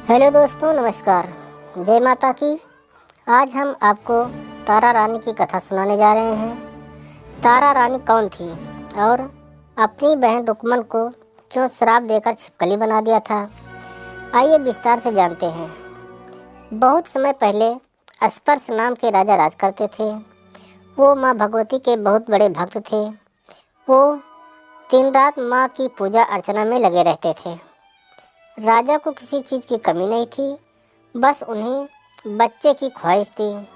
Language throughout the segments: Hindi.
हेलो दोस्तों, नमस्कार। जय माता की। आज हम आपको तारा रानी की कथा सुनाने जा रहे हैं। तारा रानी कौन थी और अपनी बहन रुक्मन को क्यों श्राप देकर छिपकली बना दिया था, आइए विस्तार से जानते हैं। बहुत समय पहले स्पर्श नाम के राजा राज करते थे। वो माँ भगवती के बहुत बड़े भक्त थे। वो दिन रात माँ की पूजा अर्चना में लगे रहते थे। राजा को किसी चीज़ की कमी नहीं थी, बस उन्हें बच्चे की ख्वाहिश थी।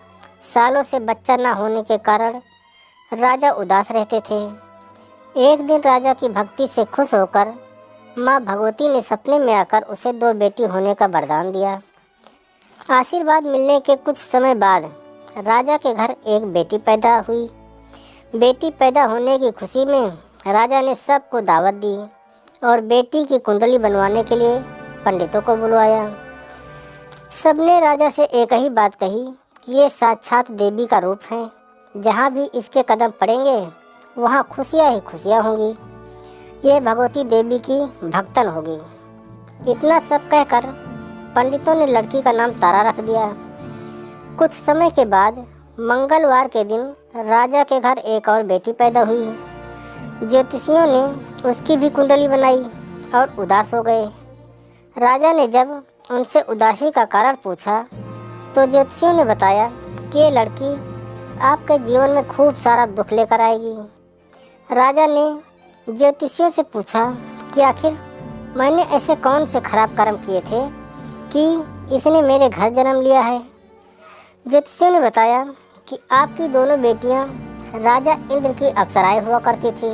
सालों से बच्चा न होने के कारण राजा उदास रहते थे। एक दिन राजा की भक्ति से खुश होकर माँ भगवती ने सपने में आकर उसे 2 बेटी होने का वरदान दिया। आशीर्वाद मिलने के कुछ समय बाद राजा के घर एक बेटी पैदा हुई। बेटी पैदा होने की खुशी में राजा ने सबको दावत दी और बेटी की कुंडली बनवाने के लिए पंडितों को बुलवाया। सबने राजा से एक ही बात कही कि ये साक्षात देवी का रूप है। जहाँ भी इसके कदम पड़ेंगे वहाँ खुशियाँ ही खुशियाँ होंगी। ये भगवती देवी की भक्तन होगी। इतना सब कहकर पंडितों ने लड़की का नाम तारा रख दिया। कुछ समय के बाद मंगलवार के दिन राजा के घर एक और बेटी पैदा हुई। ज्योतिषियों ने उसकी भी कुंडली बनाई और उदास हो गए। राजा ने जब उनसे उदासी का कारण पूछा तो ज्योतिषियों ने बताया कि ये लड़की आपके जीवन में खूब सारा दुख लेकर आएगी। राजा ने ज्योतिषियों से पूछा कि आखिर मैंने ऐसे कौन से खराब कर्म किए थे कि इसने मेरे घर जन्म लिया है। ज्योतिषियों ने बताया कि आपकी दोनों बेटियां राजा इंद्र की अप्सराएं हुआ करती थी।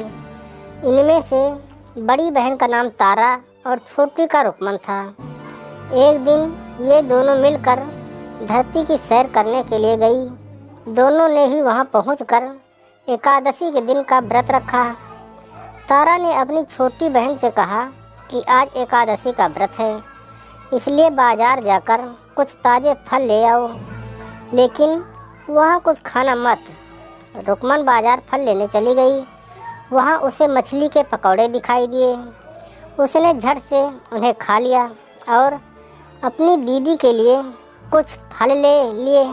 इनमें से बड़ी बहन का नाम तारा और छोटी का रुक्मन था। एक दिन ये दोनों मिलकर धरती की सैर करने के लिए गई। दोनों ने ही वहां पहुंचकर एकादशी के दिन का व्रत रखा। तारा ने अपनी छोटी बहन से कहा कि आज एकादशी का व्रत है, इसलिए बाजार जाकर कुछ ताज़े फल ले आओ, लेकिन वहाँ कुछ खाना मत। रुक्मन बाजार फल लेने चली गई। वहाँ उसे मछली के पकौड़े दिखाई दिए। उसने झट से उन्हें खा लिया और अपनी दीदी के लिए कुछ फल ले लिए।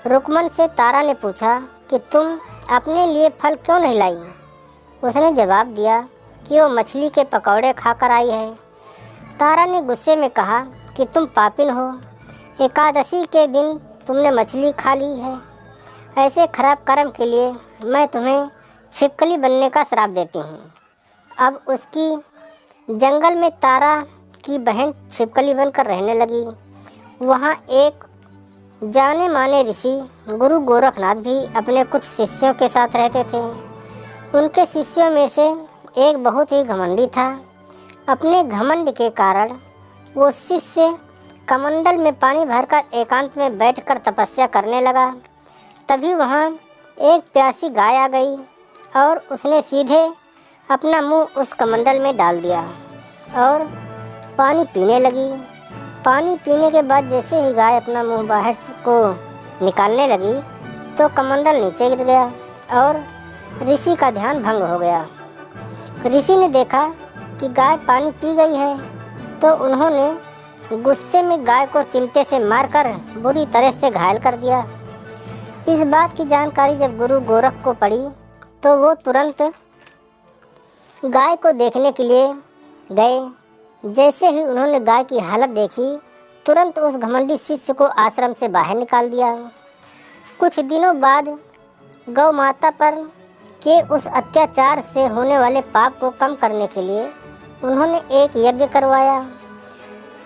रुक्मन से तारा ने पूछा कि तुम अपने लिए फल क्यों नहीं लाई। उसने जवाब दिया कि वो मछली के पकौड़े खाकर आई है। तारा ने गुस्से में कहा कि तुम पापिन हो, एकादशी के दिन तुमने मछली खा ली है। ऐसे खराब कर्म के लिए मैं तुम्हें छिपकली बनने का श्राप देती हूँ। अब उसकी जंगल में तारा की बहन छिपकली बनकर रहने लगी। वहाँ एक जाने माने ऋषि गुरु गोरखनाथ भी अपने कुछ शिष्यों के साथ रहते थे। उनके शिष्यों में से एक बहुत ही घमंडी था। अपने घमंड के कारण वो शिष्य कमंडल में पानी भरकर एकांत में बैठकर तपस्या करने लगा। तभी वहाँ एक प्यासी गाय आ गई और उसने सीधे अपना मुंह उस कमंडल में डाल दिया और पानी पीने लगी। पानी पीने के बाद जैसे ही गाय अपना मुंह बाहर को निकालने लगी तो कमंडल नीचे गिर गया और ऋषि का ध्यान भंग हो गया। ऋषि ने देखा कि गाय पानी पी गई है तो उन्होंने गुस्से में गाय को चिमटे से मारकर बुरी तरह से घायल कर दिया। इस बात की जानकारी जब गुरु गोरख को पड़ी तो वो तुरंत गाय को देखने के लिए गए। जैसे ही उन्होंने गाय की हालत देखी, तुरंत उस घमंडी शिष्य को आश्रम से बाहर निकाल दिया। कुछ दिनों बाद गौ माता पर के उस अत्याचार से होने वाले पाप को कम करने के लिए उन्होंने एक यज्ञ करवाया।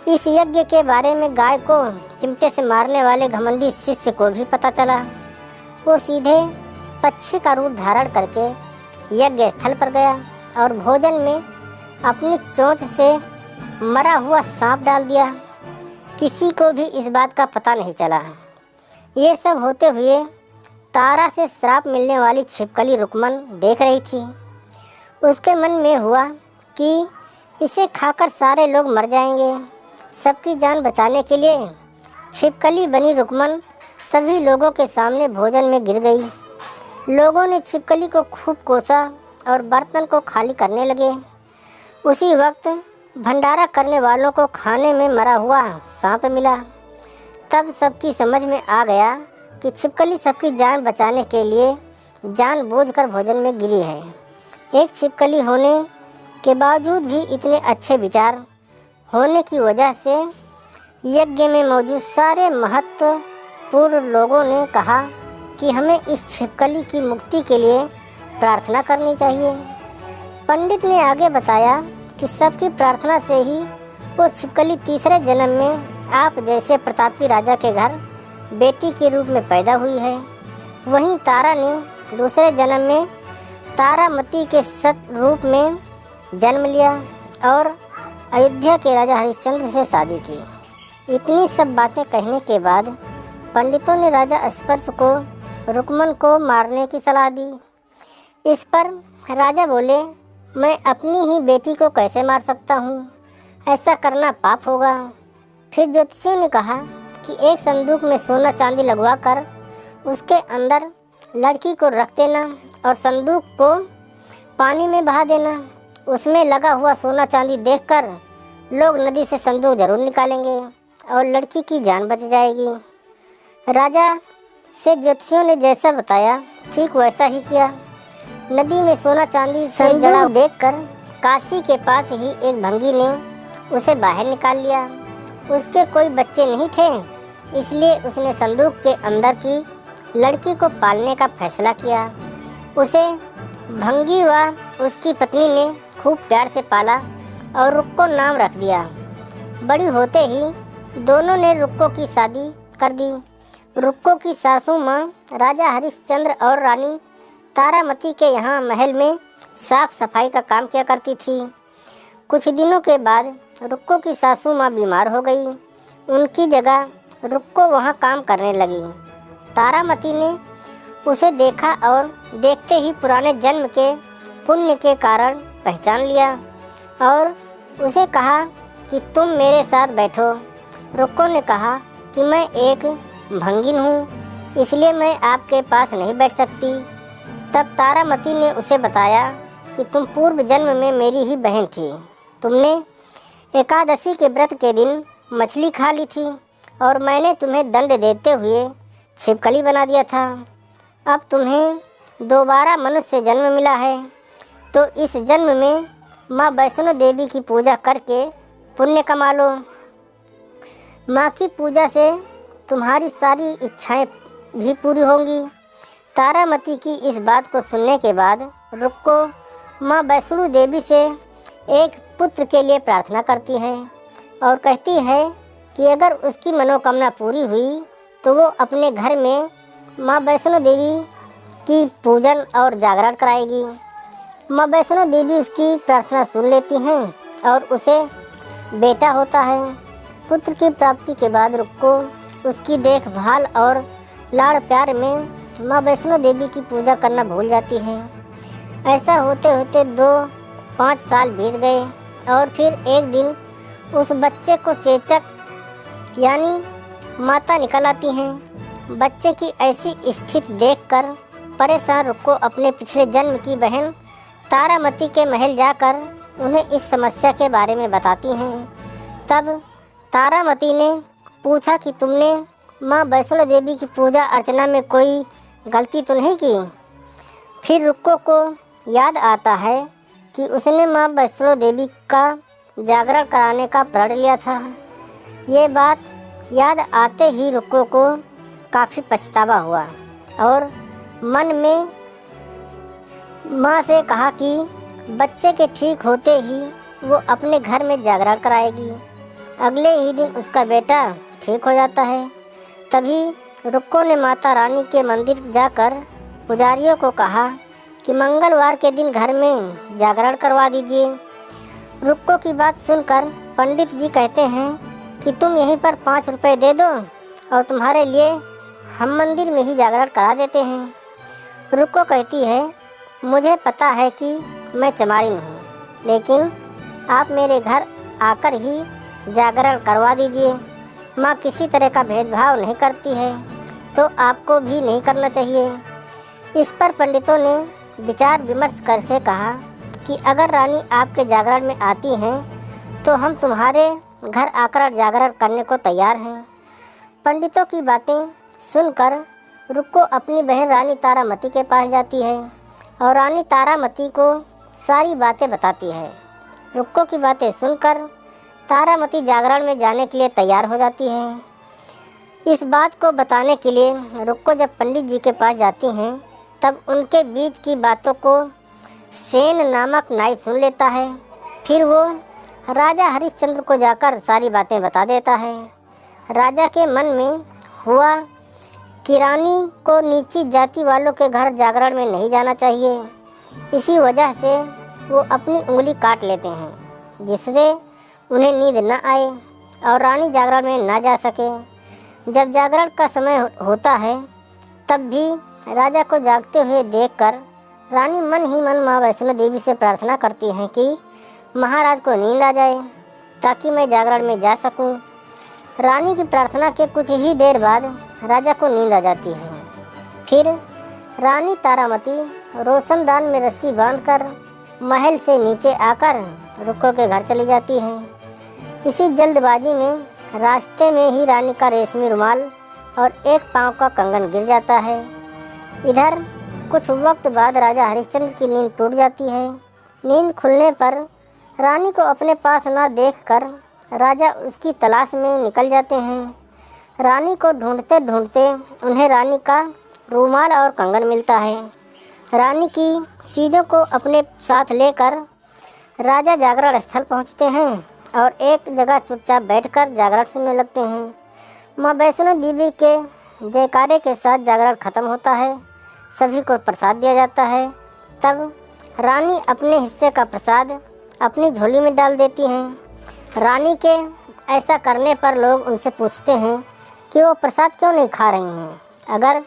इस यज्ञ के बारे में गाय को चिमटे से मारने वाले घमंडी शिष्य को भी पता चला। वो सीधे पक्षी का रूप धारण करके यज्ञ स्थल पर गया और भोजन में अपनी चोंच से मरा हुआ सांप डाल दिया। किसी को भी इस बात का पता नहीं चला। ये सब होते हुए तारा से श्राप मिलने वाली छिपकली रुक्मन देख रही थी। उसके मन में हुआ कि इसे खाकर सारे लोग मर जाएंगे। सबकी जान बचाने के लिए छिपकली बनी रुक्मन सभी लोगों के सामने भोजन में गिर गई। लोगों ने छिपकली को खूब कोसा और बर्तन को खाली करने लगे। उसी वक्त भंडारा करने वालों को खाने में मरा हुआ सांप मिला। तब सबकी समझ में आ गया कि छिपकली सबकी जान बचाने के लिए जानबूझकर भोजन में गिरी है। एक छिपकली होने के बावजूद भी इतने अच्छे विचार होने की वजह से यज्ञ में मौजूद सारे महत्वपूर्ण लोगों ने कहा कि हमें इस छिपकली की मुक्ति के लिए प्रार्थना करनी चाहिए। पंडित ने आगे बताया कि सबकी प्रार्थना से ही वो छिपकली तीसरे जन्म में आप जैसे प्रतापी राजा के घर बेटी के रूप में पैदा हुई है। वहीं तारा ने दूसरे जन्म में तारामती के सत रूप में जन्म लिया और अयोध्या के राजा हरिश्चंद्र से शादी की। इतनी सब बातें कहने के बाद पंडितों ने राजा स्पर्श को रुक्मन को मारने की सलाह दी। इस पर राजा बोले, मैं अपनी ही बेटी को कैसे मार सकता हूँ, ऐसा करना पाप होगा। फिर ज्योतिषियों ने कहा कि एक संदूक में सोना चांदी लगवा कर उसके अंदर लड़की को रख देना और संदूक को पानी में बहा देना। उसमें लगा हुआ सोना चांदी देखकर लोग नदी से संदूक जरूर निकालेंगे और लड़की की जान बच जाएगी। राजा से ज्योतिषियों ने जैसा बताया ठीक वैसा ही किया। नदी में सोना चांदी से जड़ा देखकर काशी के पास ही एक भंगी ने उसे बाहर निकाल लिया। उसके कोई बच्चे नहीं थे, इसलिए उसने संदूक के अंदर की लड़की को पालने का फैसला किया। उसे भंगी व उसकी पत्नी ने खूब प्यार से पाला और रुक्को नाम रख दिया। बड़ी होते ही दोनों ने रुक्को की शादी कर दी। रुक्को की सासू माँ राजा हरिश्चंद्र और रानी तारामती के यहाँ महल में साफ सफाई का काम किया करती थी। कुछ दिनों के बाद रुक्को की सासू माँ बीमार हो गई। उनकी जगह रुक्को वहाँ काम करने लगी। तारामती ने उसे देखा और देखते ही पुराने जन्म के पुण्य के कारण पहचान लिया और उसे कहा कि तुम मेरे साथ बैठो। रुक्को ने कहा कि मैं एक भंगिन हूँ, इसलिए मैं आपके पास नहीं बैठ सकती। तब तारामती ने उसे बताया कि तुम पूर्व जन्म में मेरी ही बहन थी। तुमने एकादशी के व्रत के दिन मछली खा ली थी और मैंने तुम्हें दंड देते हुए छिपकली बना दिया था। अब तुम्हें दोबारा मनुष्य जन्म मिला है, तो इस जन्म में माँ वैष्णो देवी की पूजा करके पुण्य कमा लो। माँ की पूजा से तुम्हारी सारी इच्छाएं भी पूरी होंगी। तारामती की इस बात को सुनने के बाद रुक्को माँ वैष्णो देवी से एक पुत्र के लिए प्रार्थना करती है और कहती है कि अगर उसकी मनोकामना पूरी हुई तो वो अपने घर में माँ वैष्णो देवी की पूजन और जागरण कराएगी। माँ वैष्णो देवी उसकी प्रार्थना सुन लेती हैं और उसे बेटा होता है। पुत्र की प्राप्ति के बाद रुक्को उसकी देखभाल और लाड़ प्यार में माँ वैष्णो देवी की पूजा करना भूल जाती है। ऐसा होते होते 2-5 साल बीत गए और फिर एक दिन उस बच्चे को चेचक यानी माता निकल आती हैं। बच्चे की ऐसी स्थिति देखकर परेशान रुक्को अपने पिछले जन्म की बहन तारामती के महल जाकर उन्हें इस समस्या के बारे में बताती हैं। तब तारामती ने पूछा कि तुमने माँ वैष्णो देवी की पूजा अर्चना में कोई गलती तो नहीं की। फिर रुक्को को याद आता है कि उसने माँ वैष्णो देवी का जागरण कराने का प्रण लिया था। ये बात याद आते ही रुक्को को काफ़ी पछतावा हुआ और मन में माँ से कहा कि बच्चे के ठीक होते ही वो अपने घर में जागरण कराएगी। अगले ही दिन उसका बेटा ठीक हो जाता है। तभी रुक्को ने माता रानी के मंदिर जाकर पुजारियों को कहा कि मंगलवार के दिन घर में जागरण करवा दीजिए। रुक्को की बात सुनकर पंडित जी कहते हैं कि तुम यहीं पर 5 रुपए दे दो और तुम्हारे लिए हम मंदिर में ही जागरण करा देते हैं। रुक्को कहती है, मुझे पता है कि मैं चमारिन हूँ, लेकिन आप मेरे घर आकर ही जागरण करवा दीजिए। माँ किसी तरह का भेदभाव नहीं करती है, तो आपको भी नहीं करना चाहिए। इस पर पंडितों ने विचार विमर्श करके कहा कि अगर रानी आपके जागरण में आती हैं तो हम तुम्हारे घर आकर जागरण करने को तैयार हैं। पंडितों की बातें सुनकर रुक्को अपनी बहन रानी तारामती के पास जाती है और रानी तारामती को सारी बातें बताती है। रुक्को की बातें सुनकर तारामती जागरण में जाने के लिए तैयार हो जाती है। इस बात को बताने के लिए रुक्को जब पंडित जी के पास जाती हैं तब उनके बीच की बातों को सेन नामक नाई सुन लेता है। फिर वो राजा हरिश्चंद्र को जाकर सारी बातें बता देता है। राजा के मन में हुआ कि रानी को नीची जाति वालों के घर जागरण में नहीं जाना चाहिए। इसी वजह से वो अपनी उंगली काट लेते हैं जिससे उन्हें नींद न आए और रानी जागरण में ना जा सके। जब जागरण का समय होता है तब भी राजा को जागते हुए देखकर रानी मन ही मन माँ वैष्णो देवी से प्रार्थना करती हैं कि महाराज को नींद आ जाए ताकि मैं जागरण में जा सकूं। रानी की प्रार्थना के कुछ ही देर बाद राजा को नींद आ जाती है। फिर रानी तारामती रोशनदान में रस्सी बांधकर महल से नीचे आकर रुक्को के घर चली जाती है। इसी जल्दबाजी में रास्ते में ही रानी का रेशमी रुमाल और एक पाँव का कंगन गिर जाता है। इधर कुछ वक्त बाद राजा हरिश्चंद्र की नींद टूट जाती है। नींद खुलने पर रानी को अपने पास न देखकर राजा उसकी तलाश में निकल जाते हैं। रानी को ढूंढते ढूंढते उन्हें रानी का रुमाल और कंगन मिलता है। रानी की चीज़ों को अपने साथ लेकर राजा जागरण स्थल पहुंचते हैं और एक जगह चुपचाप बैठकर जागरण सुनने लगते हैं। माँ वैष्णो देवी के जयकारे के साथ जागरण खत्म होता है। सभी को प्रसाद दिया जाता है। तब रानी अपने हिस्से का प्रसाद अपनी झोली में डाल देती हैं। रानी के ऐसा करने पर लोग उनसे पूछते हैं कि वो प्रसाद क्यों नहीं खा रही हैं। अगर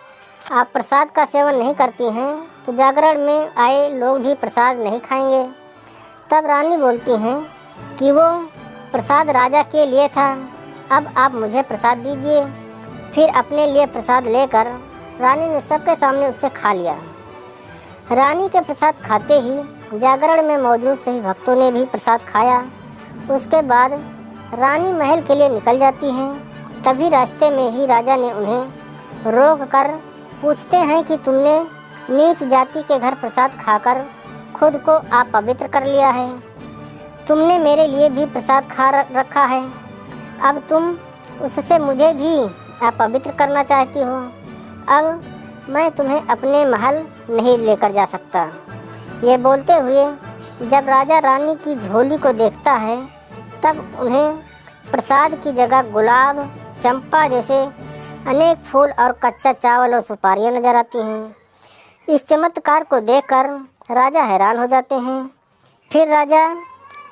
आप प्रसाद का सेवन नहीं करती हैं तो जागरण में आए लोग भी प्रसाद नहीं खाएंगे। तब रानी बोलती हैं कि वो प्रसाद राजा के लिए था, अब आप मुझे प्रसाद दीजिए। फिर अपने लिए प्रसाद लेकर रानी ने सबके सामने उससे खा लिया। रानी के प्रसाद खाते ही जागरण में मौजूद सभी भक्तों ने भी प्रसाद खाया। उसके बाद रानी महल के लिए निकल जाती हैं। तभी रास्ते में ही राजा ने उन्हें रोक कर पूछते हैं कि तुमने नीच जाति के घर प्रसाद खाकर खुद को अपवित्र कर लिया है। तुमने मेरे लिए भी प्रसाद खा रखा है, अब तुम उससे मुझे भी अपवित्र करना चाहती हो। अब मैं तुम्हें अपने महल नहीं लेकर जा सकता। ये बोलते हुए जब राजा रानी की झोली को देखता है तब उन्हें प्रसाद की जगह गुलाब, चंपा जैसे अनेक फूल और कच्चा चावल और सुपारियाँ नजर आती हैं। इस चमत्कार को देखकर राजा हैरान हो जाते हैं। फिर राजा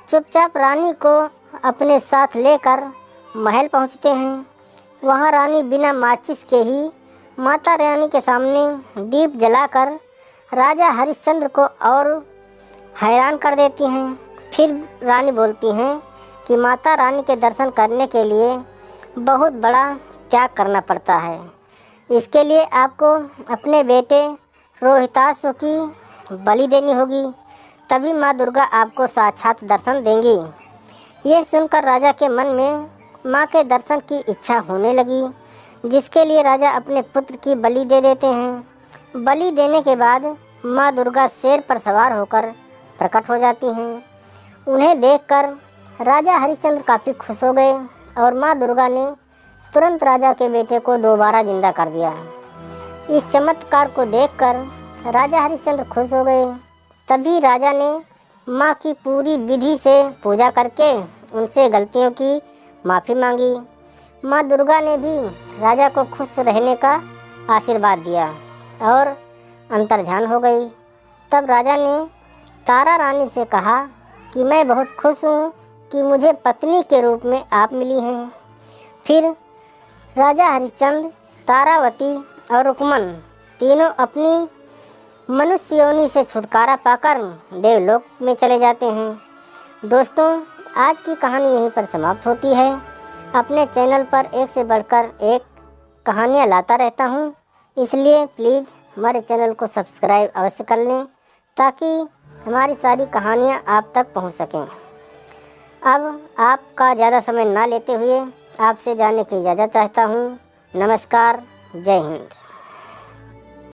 चुपचाप रानी को अपने साथ लेकर महल पहुंचते हैं। वहां रानी बिना माचिस के ही माता रानी के सामने दीप जलाकर राजा हरिश्चंद्र को और हैरान कर देती हैं। फिर रानी बोलती हैं कि माता रानी के दर्शन करने के लिए बहुत बड़ा त्याग करना पड़ता है। इसके लिए आपको अपने बेटे रोहितासु की बलि देनी होगी, तभी माँ दुर्गा आपको साक्षात दर्शन देंगी। ये सुनकर राजा के मन में माँ के दर्शन की इच्छा होने लगी, जिसके लिए राजा अपने पुत्र की बलि दे देते हैं। बलि देने के बाद माँ दुर्गा शेर पर सवार होकर प्रकट हो जाती हैं। उन्हें देखकर राजा हरिश्चंद्र काफ़ी खुश हो गए और माँ दुर्गा ने तुरंत राजा के बेटे को दोबारा जिंदा कर दिया। इस चमत्कार को देखकर राजा हरिश्चंद्र खुश हो गए। तभी राजा ने माँ की पूरी विधि से पूजा करके उनसे गलतियों की माफ़ी मांगी। माँ दुर्गा ने भी राजा को खुश रहने का आशीर्वाद दिया और अंतर्ध्यान हो गई। तब राजा ने तारा रानी से कहा कि मैं बहुत खुश हूँ कि मुझे पत्नी के रूप में आप मिली हैं। फिर राजा हरिश्चंद्र, तारावती और रुक्मन तीनों अपनी मनुष्य योनि से छुटकारा पाकर देवलोक में चले जाते हैं। दोस्तों, आज की कहानी यहीं पर समाप्त होती है। अपने चैनल पर एक से बढ़कर एक कहानियाँ लाता रहता हूँ, इसलिए प्लीज़ हमारे चैनल को सब्सक्राइब अवश्य कर लें ताकि हमारी सारी कहानियाँ आप तक पहुँच सकें। अब आपका ज़्यादा समय ना लेते हुए आपसे जाने की इजाज़त चाहता हूँ। नमस्कार, जय हिंद।